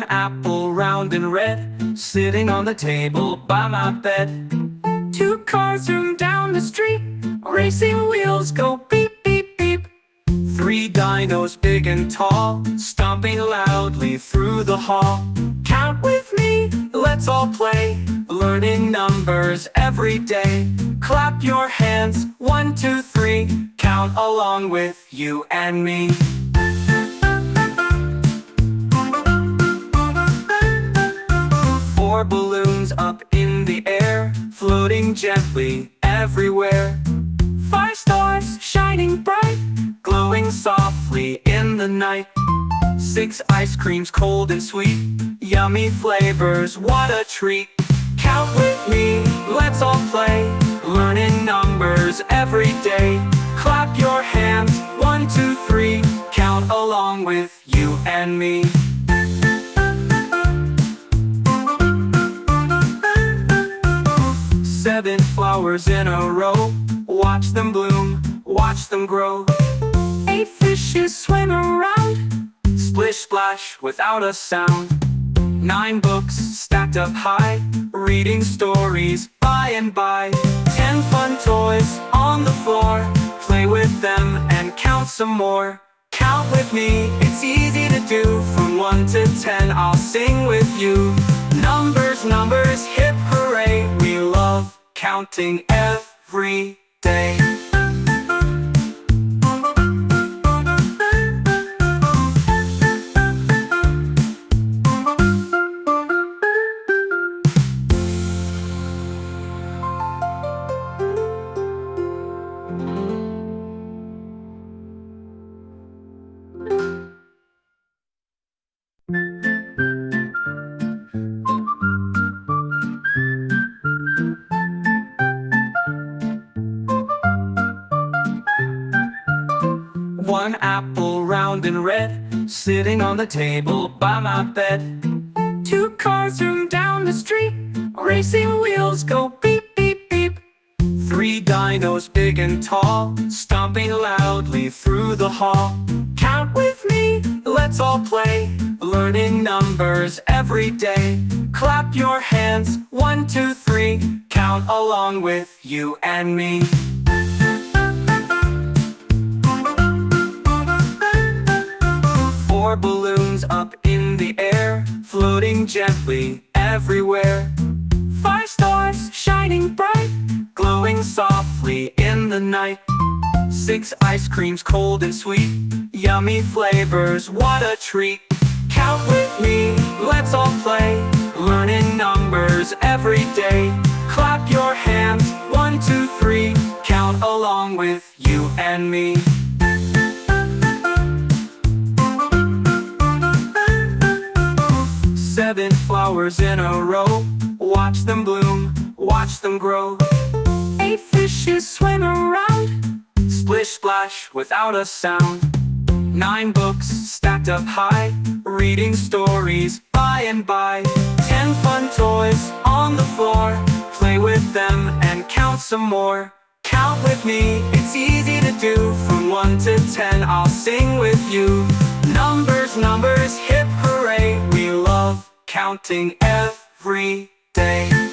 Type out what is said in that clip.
apple round and red, sitting on the table by my bed. Two cars zoom down the street, racing wheels go beep, beep, beep. Three dinos big and tall, stomping loudly through the hall. Count with me, let's all play, learning numbers every day. Clap your hands, 1, 2, 3, count along with you and me. Four balloons up in the air, floating gently everywhere. Five stars shining bright, glowing softly in the night. Six ice creams cold and sweet, yummy flavors, what a treat. Count with me, let's all play, learning numbers every day. Clap your hands, 1, 2, 3, count along with you and me. Seven flowers in a row, watch them bloom, watch them grow. Eight fishes swim around, splish splash without a sound. Nine books stacked up high, reading stories by and by. 10 fun toys on the floor, play with them and count some more. Count with me, it's easy to do, from 1 to 10 I'll sing with you. Numbers, numbers, hip hooray, we love counting every day. One apple round and red, sitting on the table by my bed. Two cars zoom down the street, racing wheels go beep, beep, beep. Three dinos big and tall, stomping loudly through the hall. Count with me, let's all play, learning numbers every day. Clap your hands, 1, 2, 3, count along with you and me. Four balloons up in the air, floating gently everywhere. Five stars shining bright, glowing softly in the night. Six ice creams cold and sweet, yummy flavors, what a treat. Count with me, let's all play, learning numbers every day. Clap your hands, 1, 2, 3, count along with you and me. Seven flowers in a row, watch them bloom, watch them grow. Eight fishes swim around, splish splash without a sound. Nine books stacked up high, reading stories by and by. 10 fun toys on the floor, play with them and count some more. Count with me, it's easy to do, from 1 to 10 I'll sing with you. Numbers, numbers, hip hooray, we love counting every day.